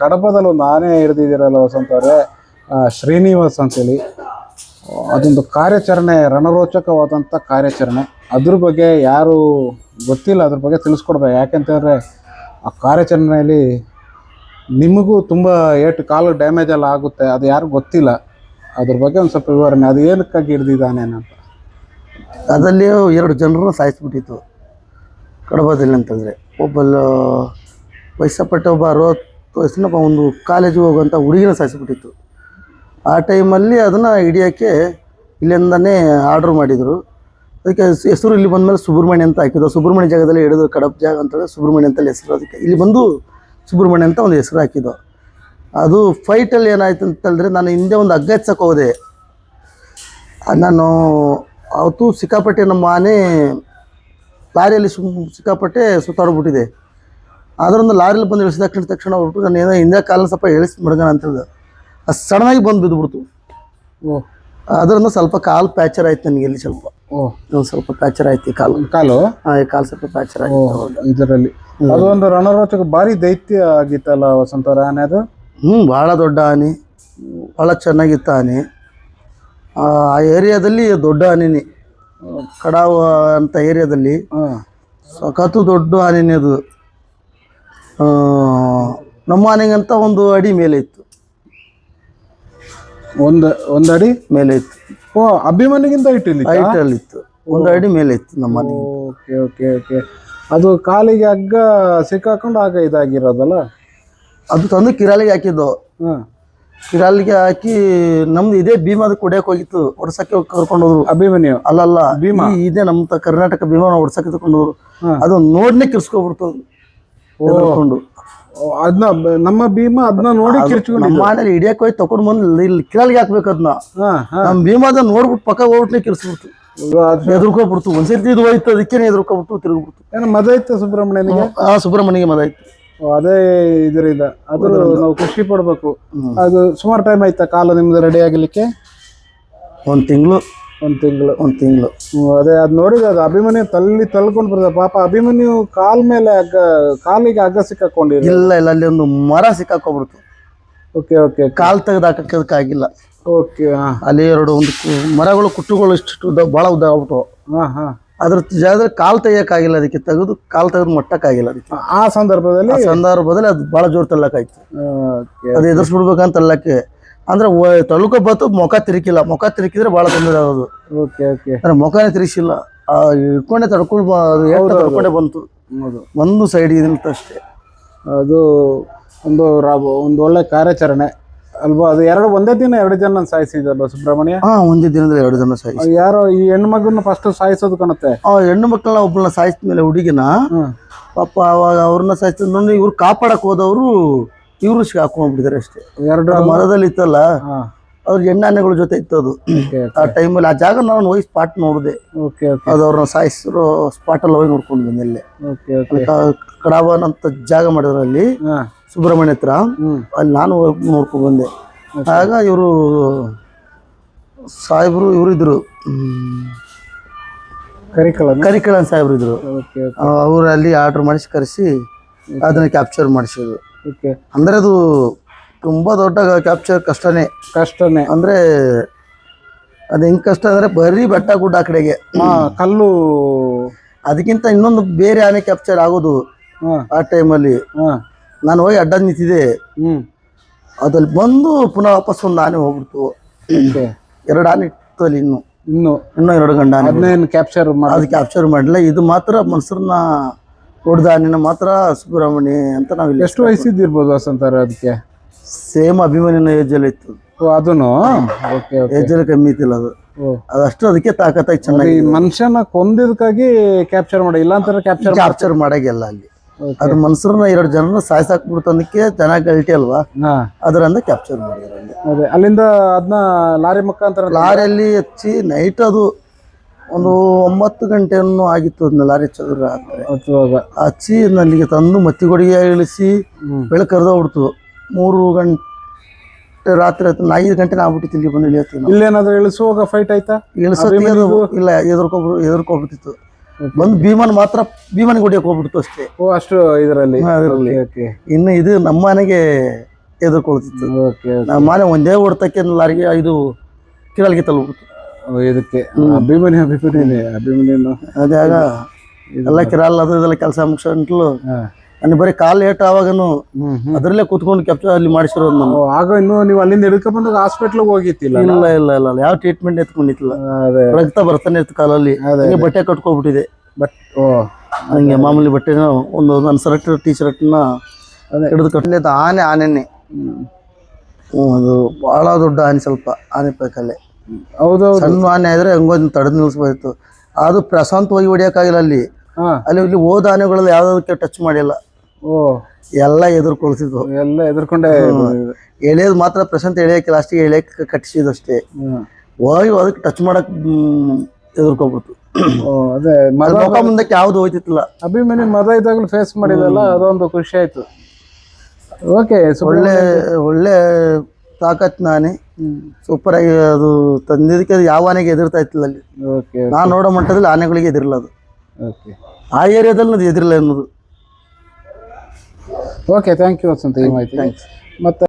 ಕಡಪದಲ್ಲಿ ಒಂದು ಆನೆ ಹಿಡಿದಿದ್ದೀರಲ್ಲ ವಸಂತ ಅವರೇ, ಶ್ರೀನಿವಾಸ್ ಅಂತೇಳಿ. ಅದೊಂದು ಕಾರ್ಯಾಚರಣೆ, ರಣರೋಚಕವಾದಂಥ ಕಾರ್ಯಾಚರಣೆ. ಅದ್ರ ಬಗ್ಗೆ ಯಾರು ಗೊತ್ತಿಲ್ಲ, ಅದ್ರ ಬಗ್ಗೆ ತಿಳಿಸ್ಕೊಡ್ಬೇಕು. ಯಾಕೆಂತಂದರೆ ಆ ಕಾರ್ಯಾಚರಣೆಯಲ್ಲಿ ನಿಮಗೂ ತುಂಬ ಕಾಲು ಡ್ಯಾಮೇಜ್ ಎಲ್ಲ ಆಗುತ್ತೆ, ಅದು ಯಾರು ಗೊತ್ತಿಲ್ಲ. ಅದ್ರ ಬಗ್ಗೆ ಒಂದು ಸ್ವಲ್ಪ ವಿವರಣೆ, ಅದು ಏನಕ್ಕಾಗಿ ಹಿಡ್ದಿದ್ದಾನೆ ಅಂತ. ಅದರಲ್ಲಿ 2 ಜನರನ್ನು ಸಾಯಿಸ್ಬಿಟ್ಟಿತ್ತು ಕಡಬದಲ್ಲಿ ಅಂತಂದರೆ. ಒಬ್ಬಲ್ಲ ವಯಸ್ಸಪಟ್ಟ ಒಬ್ಬ 60 ವಯಸ್ಸಿನ ಒಂದು ಕಾಲೇಜಿಗೆ ಹೋಗುವಂಥ ಹುಡುಗಿನ ಸಾಯಿಸ್ಬಿಟ್ಟಿತ್ತು. ಆ ಟೈಮಲ್ಲಿ ಅದನ್ನು ಹಿಡಿಯೋಕ್ಕೆ ಇಲ್ಲಿಂದನೇ ಆರ್ಡ್ರ್ ಮಾಡಿದರು. ಅದಕ್ಕೆ ಹೆಸರು ಇಲ್ಲಿ ಬಂದಮೇಲೆ ಸುಬ್ರಹ್ಮಣ್ಯ ಅಂತ ಹಾಕಿದ್ದು. ಸುಬ್ರಹ್ಮಣ್ಯ ಜಾಗದಲ್ಲಿ ಹಿಡಿದು ಕಡಪ ಜಾಗ ಅಂತೇಳಿ ಸುಬ್ರಹ್ಮಣ್ಯ ಅಂತಲ್ಲಿ ಹೆಸರು. ಅದಕ್ಕೆ ಇಲ್ಲಿ ಬಂದು ಸುಬ್ರಹ್ಮಣ್ಯ ಅಂತ ಒಂದು ಹೆಸರು ಹಾಕಿದ್ದು. ಅದು ಫೈಟಲ್ಲಿ ಏನಾಯ್ತು ಅಂತಂದರೆ, ನಾನು ಹಿಂದೆ ಒಂದು ಹಗ್ಗ ಎತ್ಸಕ್ಕೆ ಹೋದೆ. ನಾನು ಅವತ್ತು ಸಿಕ್ಕಾಪಟ್ಟೆ ನಮ್ಮ ಆನೆ ಲಾರಿಯಲ್ಲಿ ಸಿಕ್ಕಾಪಟ್ಟೆ ಸುತ್ತಾಡ್ಬಿಟ್ಟಿದೆ. ಅದರೊಂದು ಲಾರಿಯಲ್ಲಿ ಬಂದು ಇಳಿಸಿದ ತಕ್ಷಣ ಹೊರಟು ನಾನು ಏನೋ ಹಿಂದೆ ಕಾಲಲ್ಲಿ ಸ್ವಲ್ಪ ಇಳಿಸಿ ಮಡಗೋಣ ಅಂತ ಹೇಳಿದೆ. ಅದು ಸಡನ್ನಾಗಿ ಬಂದು ಬಿದ್ದುಬಿಡ್ತು. ಅದರಿಂದ ಸ್ವಲ್ಪ ಕಾಲು ಪ್ಯಾಚರ್ ಆಯ್ತು ನನಗೆ. ಇಲ್ಲಿ ಸ್ವಲ್ಪ ಪ್ಯಾಚರ್ ಆಯ್ತು ಈ ಕಾಲು. ಈ ಕಾಲು ಸ್ವಲ್ಪ ಪ್ಯಾಚರ್ ಆಯ್ತು ಇದರಲ್ಲಿ. ಅದೊಂದು ರಣರೋಚಕ ಭಾರಿ ದೈತ್ಯ ಆಗಿತ್ತಲ್ಲ ವಸಂತ ಅವರ ಆನೆ ಅದು. ಭಾಳ ದೊಡ್ಡ ಆನೆ, ಭಾಳ ಚೆನ್ನಾಗಿತ್ತು ಆನೆ. ಆ ಏರಿಯಾದಲ್ಲಿ ದೊಡ್ಡ ಆನೆನೇ, ಕಡಾವ ಅಂತ ಏರಿಯಾದಲ್ಲಿ ಸಖತ್ತು ದೊಡ್ಡ ಆನೆನೇ ಅದು. ನಮ್ಮ ಆನೆಗಂತ 1 ಅಡಿ ಮೇಲೆ ಇತ್ತು. ಒಂದು ಅಡಿ ಮೇಲೆ ಇತ್ತು. ಅಭಿಮನ್ಯುಗಿಂತ ಹೈಟಲ್ಲಿ ಇತ್ತು. 1 ಅಡಿ ಮೇಲೆ ಇತ್ತು ನಮ್ಮ ಮನೆ. Okay okay okay. ಅದು ಕಾಲಿಗೆ ಹಗ್ಗ ಸಿಕ್ಕಾಕೊಂಡು ಆಗ ಇದಾಗಿರೋದಲ್ಲ. ಅದು ತಂದು ಕಿರಾಲಿಗೆ ಹಾಕಿದ್ದು. ಕಿರಾಲಿಗೆ ಹಾಕಿ ನಮ್ದು ಇದೇ ಭೀಮಾದ ಕುಡಿಯಕ್ಕೆ ಹೋಗಿತ್ತು. ಹೊಡ್ಸಕ್ಕೆ ಕರ್ಕೊಂಡು ಹೋದ್ರು. ಅಭಿಮನ್ಯು ಅಲ್ಲಲ್ಲ, ಭೀಮಾ ಇದೇ ನಮ್ಮ ಕರ್ನಾಟಕ ಭೀಮಾನ ಹೊಡ್ಸಕ್ಕೆ ತಗೊಂಡು ಹೋದ್ರು. ಅದು ನೋಡ್ನೆ ಕಿರ್ಸ್ಕೊಬಿಡ್ತು. ಅದನ್ನ ನಮ್ಮ ಭೀಮಾ ಅದನ್ನ ನೋಡಿ ಕಿರ್ಚ್ಕೊಂಡು ನಮ್ಮ ಮನೇಲಿ ಹಿಡಿಯಕ್ಕೆ ಹೋಗಿ ತಗೊಂಡು ಬಂದು ಇಲ್ಲಿ ಕಿರಾಲಿಗೆ ಹಾಕ್ಬೇಕು. ಅದನ್ನ ನಮ್ಮ ಭೀಮಾದ ನೋಡ್ಬಿಟ್ಟು ಪಕ್ಕ ಹೋಗ್ಬಿಟ್ನೆ ಕಿರ್ಸ್ಬಿಡ್ತು. ಎದುರ್ಕೊಬಿಡ್ತು. ಒಂದ್ಸರ್ತಿ ಇದು ಹೋಯ್ತು, ಅದಕ್ಕೇನೆ ಎದುರ್ಕೊಬಿಟ್ಟು ತಿರುಗ್ಬಿಡ್ತು. ಏನೋ ಮದ ಇತ್ತು ಸುಬ್ರಹ್ಮಣ್ಯನಿಗೆ. ಸುಬ್ರಹ್ಮಣ್ಯಗೆ ಮದ ಇತ್ತು. ಅದೇ ಇದರಿಂದ ಅದು ನಾವು ಖುಷಿ ಪಡ್ಬೇಕು. ಅದು ಸುಮಾರು ಟೈಮ್ ಆಯ್ತಾ ಕಾಲು ನಿಮ್ದು ರೆಡಿ ಆಗಲಿಕ್ಕೆ? 1 ತಿಂಗಳು. 1 ತಿಂಗಳು. ಅದೇ ಅದು ನೋಡಿದ್ರೆ ಅದು ಅಭಿಮನ್ಯು ತಳ್ಕೊಂಡು ಬರ್ತದೆ ಪಾಪ. ಅಭಿಮನ್ಯು ಕಾಲಿಗೆ ಹಗ್ಗ ಸಿಕ್ಕಾಕೊಂಡಿಲ್ಲ. ಇಲ್ಲ ಅಲ್ಲಿ ಒಂದು ಮರ ಸಿಕ್ಕಾಕೊಂಡ್ಬಿಡ್ತು. Okay okay. ಕಾಲು ತೆಗೆದು ಹಾಕಕ್ಕಾಗಿಲ್ಲ. ಓಕೆ. ಅಲ್ಲಿ ಒಂದು ಮರಗಳು ಕುಟ್ಟುಗಳು ಇಷ್ಟು ಭಾಳ ಉದ್ದ ಆಗ್ಬಿಟ್ಟು. ಅದ್ರ ಜಾಗದಲ್ಲಿ ಕಾಲು ತೆಗಿಯಕ್ಕಾಗಿಲ್ಲ. ಅದಕ್ಕೆ ಕಾಲು ತೆಗೆದು ಮಟ್ಟಕ್ಕಾಗಿಲ್ಲ. ಅದಕ್ಕೆ ಆ ಸಂದರ್ಭದಲ್ಲಿ ಅದು ಭಾಳ ಜೋರು ತಳ್ಳಕಾಯ್ತು. ಅದು ಎದುರಿಸ್ಬಿಡ್ಬೇಕಂತ ತಳ್ಳಕ್ಕೆ ಅಂದ್ರೆ ತಳ್ಕೊಬತ್ತು. ಮುಖ ತಿರುಕಿಲ್ಲ. ಮುಖ ತಿರುಕಿದ್ರೆ ಭಾಳ ತೊಂದರೆ ಆಗೋದು. ಅಂದ್ರೆ ಮುಖನೇ ತಿರುಗಿಸಿಲ್ಲ. ಇಟ್ಕೊಂಡೆ ತಡ್ಕೊಂಡೆ ಬಂತು. ಒಂದು ಸೈಡ್ ಇದಂತ ಅಷ್ಟೇ. ಅದು ಒಂದು ಒಳ್ಳೆ ಕಾರ್ಯಾಚರಣೆ ಅಲ್ವಾ? ಅದು ಒಂದೇ ದಿನ 2 ಜನ ಸಾಯಿಸಿದಲ್ವ ಸುಬ್ರಹ್ಮಣ್ಯ? ಒಂದೇ ದಿನದಲ್ಲಿ 2 ಜನ ಸಾಯಿಸಿ. ಯಾರೋ ಈ ಹೆಣ್ಮಗನ್ನ ಫಸ್ಟ್ ಸಾಯಿಸೋದು ಕಾಣುತ್ತೆ. ಹೆಣ್ಣು ಮಕ್ಕಳನ್ನ ಒಬ್ಬಳನ್ನ ಸಾಯಿಸಿದ ಮೇಲೆ ಹುಡುಗಿನ ಪಾಪ ಅವಾಗ ಅವ್ರನ್ನ ಸಾಯಿಸಿದ ನೋಡಿ. ಇವ್ರು ಕಾಪಾಡಕ್ ಹೋದವರು ಇವ್ರು ಹಾಕೊಂಡ್ಬಿಟ್ಟಿದ್ದಾರೆ ಅಷ್ಟೇ. 2 ಮರದಲ್ಲಿ ಇತ್ತಲ್ಲ, ಅವ್ರ ಹೆಣ್ಣಾನೆಗಳ ಜೊತೆ ಇತ್ತು ಅದು. ಆ ಟೈಮಲ್ಲಿ ಆ ಜಾಗ ನಾನು ಹೋಗಿ ಸ್ಪಾಟ್ ನೋಡಿದೆ. ಅದು ಅವ್ರನ್ನ ಸಾಯಿಸಿರೋ ಸ್ಪಾಟಲ್ಲಿ ಹೋಗಿ ನೋಡ್ಕೊಂಡು ಬಂದೆ. ಕಡಾವನ್ ಅಂತ ಜಾಗ ಮಾಡಿದ್ರು ಅಲ್ಲಿ ಸುಬ್ರಹ್ಮಣ್ಯ ಹತ್ರ. ಅಲ್ಲಿ ನಾನು ನೋಡ್ಕೊಂಡು ಬಂದೆ. ಆಗ ಇವರು ಸಾಹೇಬರು ಇದ್ರು, ಕರಿಕಳನ್ ಸಾಹೇಬ್ರು ಇದ್ರು. ಅವ್ರು ಅಲ್ಲಿ ಆರ್ಡರ್ ಮಾಡಿಸಿ ಕರೆಸಿ ಅದನ್ನ ಕ್ಯಾಪ್ಚರ್ ಮಾಡಿಸಿದ್ರು. ಅಂದ್ರೆ ಅದು ತುಂಬಾ ದೊಡ್ಡ ಕ್ಯಾಪ್ಚರ್. ಕಷ್ಟನೇ ಅಂದ್ರೆ ಅದು ಹೆಂಗ್ ಕಷ್ಟ ಅಂದ್ರೆ ಬರೀ ಬೆಟ್ಟ ಗುಡ್ಡ ಆ ಕಡೆಗೆ ಕಲ್ಲು. ಅದಕ್ಕಿಂತ ಇನ್ನೊಂದು ಬೇರೆ ಆನೆ ಕ್ಯಾಪ್ಚರ್ ಆಗೋದು. ಆ ಟೈಮಲ್ಲಿ ನಾನು ಹೋಗಿ ಅಡ್ಡ ನಿಂತಿದ್ದೆ. ಅದ್ರಲ್ಲಿ ಬಂದು ಪುನಃ ವಾಪಸ್ ಒಂದು ಆನೆ ಹೋಗ್ಬಿಡ್ತು. 2 ಆನೆ ಇತ್ತು ಅಲ್ಲಿ. ಇನ್ನೂ 2 ಗಂಡ ಆನೆ ಕ್ಯಾಪ್ಚರ್ ಮಾಡಲಿಲ್ಲ. ಇದು ಮಾತ್ರ ಮನುಷ್ಯರನ್ನ ಹೊಡೆದ ಆನೆನ ಮಾತ್ರ ಸುಬ್ರಹ್ಮಣ್ಯ ಅಂತ ನಾವು. ಎಷ್ಟು ವಯಸ್ಸಿದ್ದಿರ್ಬೋದು ವಸಂತರ? ಅದಕ್ಕೆ ಸೇಮ್ ಅಭಿಮನ್ಯನ ಏಜಲ್ಲಿ ಇತ್ತು. ಅದನ್ನು ಏಜಲ್ಲಿ ಕಮ್ಮಿ ಇತ್ತಿಲ್ಲ ಅದು. ಅದಷ್ಟು ಅದಕ್ಕೆ ತಾಕತ್ತಾಗಿ ಚೆನ್ನಾಗಿ ಮನುಷ್ಯನ ಕೊಂದಿದಕ್ಕಾಗಿ ಕ್ಯಾಪ್ಚರ್ ಮಾಡಿ. ಇಲ್ಲ ಅಂತ ಕ್ಯಾಪ್ಚರ್ ಮಾಡಾಗಿಲ್ಲ ಅಲ್ಲಿ. ಅದು ಮನುಷ್ಯರನ್ನ 2 ಜನರನ್ನ ಸಾಯಿಸಾಕ್ಬಿಡ್ತು. ಅದಕ್ಕೆ ಚೆನ್ನಾಗಿ ಗಲ್ಟಿ ಅಲ್ವಾ, ಅದರಿಂದ ಕ್ಯಾಪ್ಚರ್ ಮಾಡಿದ್ರು. ಅಲ್ಲಿಂದ ಅದನ್ನ ಲಾರಿ ಮುಖಾಂತರ ಲಾರಿಯಲ್ಲಿ ಹಚ್ಚಿ ನೈಟ್ ಅದು ಒಂದು 9 ಗಂಟೆಯನ್ನು ಆಗಿತ್ತು. ಅದನ್ನ ಲಾರಿ ಹಚ್ಚಿ ಅಲ್ಲಿಗೆ ತಂದು ಮತ್ತಿಗೊಡಿಗೆ ಇಳಿಸಿ ಬೆಳಕು ಕರೆದೋಗ್ಬಿಡ್ತು. 3 ಗಂಟೆ ರಾತ್ರಿ 5 ಗಂಟೆ ಆಗ್ಬಿಟ್ಟಿತ್ತು. ಇಲ್ಲಿ ಬಂದು ಇಳಿಯತ್ತೀವಿ. ಇಲ್ಲೇನಾದ್ರೂ ಇಳಿಸುವಾಗ ಫೈಟ್ ಆಯ್ತಾ? ಇಳಿಸೋದು ಇಲ್ಲ, ಎದುರ್ಕೊಬಿಡ್ತಿತ್ತು. ಬಂದು ಭೀಮನಿಗೆ ಹೊಡಿಯಕ್ಕೆ ಹೋಗ್ಬಿಡ್ತು ಅಷ್ಟೇ. ಓ ಅಷ್ಟು ಇದರಲ್ಲಿ. ಅದರಲ್ಲಿ ಓಕೆ ಇನ್ನು ಇದು ನಮ್ಮ ಮನೆಗೆ ಎದುರ್ಕೊಳ್ತಿತ್ತು. ಓಕೆ ನಮ್ಮ ಮನೆ ಒಂದೇ ಹೊಡ್ತಕ್ಕೆ ಲಾರಿಗೆ ಇದು ಕಿರಲ್ಗೆ ತಲುಪಿತ್ತು. ಇದಕ್ಕೆ ಅಭಿಮನ್ಯು ಅದೇ ಆಗ ಎಲ್ಲ ಕಿರಾಲ್ ಅದು ಇದೆಲ್ಲ ಕೆಲಸ ಮುಗಿಸ್ಕೊಂಡ್ಲು. ನನಗೆ ಬರೀ ಕಾಲು ಏಟು ಆವಾಗನು ಅದರಲ್ಲೇ ಕೂತ್ಕೊಂಡು ಕೆಪ್ಚ ಅಲ್ಲಿ ಮಾಡಿಸಿರೋದು ನಾನು. ಆಗ ಇನ್ನು ನೀವು ಅಲ್ಲಿಂದ ಹಿಡ್ಕೊಂಡ್ ಬಂದಾಗ ಹಾಸ್ಪಿಟ್ಲಿಗೆ ಹೋಗಿತ್ತಿಲ್ಲ? ಇಲ್ಲ ಇಲ್ಲ ಇಲ್ಲ ಇಲ್ಲ ಯಾವ ಟ್ರೀಟ್ಮೆಂಟ್ ಎತ್ಕೊಂಡಿತ್ತಿಲ್ಲ. ರಕ್ತ ಬರ್ತಾನೆ ಇತ್ತು ಕಾಲಲ್ಲಿ. ಹಂಗೆ ಬಟ್ಟೆ ಕಟ್ಕೊಬಿಟ್ಟಿದೆ. ಬಟ್ ಓ ಹಂಗೆ ಮಾಮೂಲಿ ಬಟ್ಟೆನ ಒಂದು ನನ್ನ ಶರ್ಟ್ ಟೀ ಶರ್ಟ್ನ ಹಿಡಿದು ಕಟ್ಟಲಿ. ಅದು ಆನೆನೇ ಅದು ಭಾಳ ದೊಡ್ಡ ಆನೆ, ಸ್ವಲ್ಪ ಆನೆ ಪೈಕಲ್ಲೇ. ಹೌದೌದು. ಸಣ್ಣ ಆನೆ ಆದ್ರೆ ಹಂಗೊಂದು ತಡೆದು ನಿಲ್ಲಿಸ್ಬೋದಿತ್ತು. ಅದು ಪ್ರಶಾಂತವಾಗಿ ಹೊಡಿಯೋಕ್ಕಾಗಿಲ್ಲ ಅಲ್ಲಿ. ಅಲ್ಲಿ ಇಲ್ಲಿ ಹೋದ ಆನೆಗಳಲ್ಲಿ ಯಾವ್ದಕ್ಕೆ ಟಚ್ ಮಾಡಿಲ್ಲ. ಓ ಎಲ್ಲ ಎದುರ್ಕೊಳ್ತಿದ್ವು. ಎಲ್ಲ ಎದುರ್ಕೊಂಡೆ ಎಳೆಯೋದು ಮಾತ್ರ ಪ್ರಶಾಂತ್ ಎಳೆಯಕ್ಕೆ ಲಾಸ್ಟಿಗೆ ಎಳೆಯಕ್ಕೆ ಕಟ್ಟಿಸಿದಷ್ಟೇ. ಹೋಗಿ ಅದಕ್ಕೆ ಟಚ್ ಮಾಡಕ್ ಎದುರ್ಕೊಬಿಡ್ತು. ಅದೇ ಮುಖ ಮುಂದಕ್ಕೆ ಯಾವ್ದು ಹೋಯ್ತಿತ್ತಿಲ್ಲ. ಅಭಿಮನ್ಯು ಮದ ಇದ್ದಾಗಲೂ ಫೇಸ್ ಮಾಡಿದಲ್ಲ, ಅದೊಂದು ಖುಷಿ ಆಯ್ತು. ಓಕೆ ಒಳ್ಳೆ ತಾಕತ್ ನಾನೇ ಸೂಪರ್ ಆಗಿ ಅದು ತಂದಿದ್ದಕ್ಕೆ ಅದು ಯಾವ ಆನೆಗೆ ಎದುರ್ತಾ ಇತ್ತಿಲ್ಲ ಅಲ್ಲಿ. ನಾನು ನೋಡೋ ಮಟ್ಟದಲ್ಲಿ ಆನೆಗಳಿಗೆ ಎದಿರಲ್ಲ ಅದು. ಆ ಏರಿಯಾದಲ್ಲಿ ಅದು ಎದಿರಲ್ಲ ಅನ್ನೋದು. ಓಕೆ ಥ್ಯಾಂಕ್ ಯು ವಸಂತ ಈ ಮಾಹಿತಿ. ಮತ್ತೆ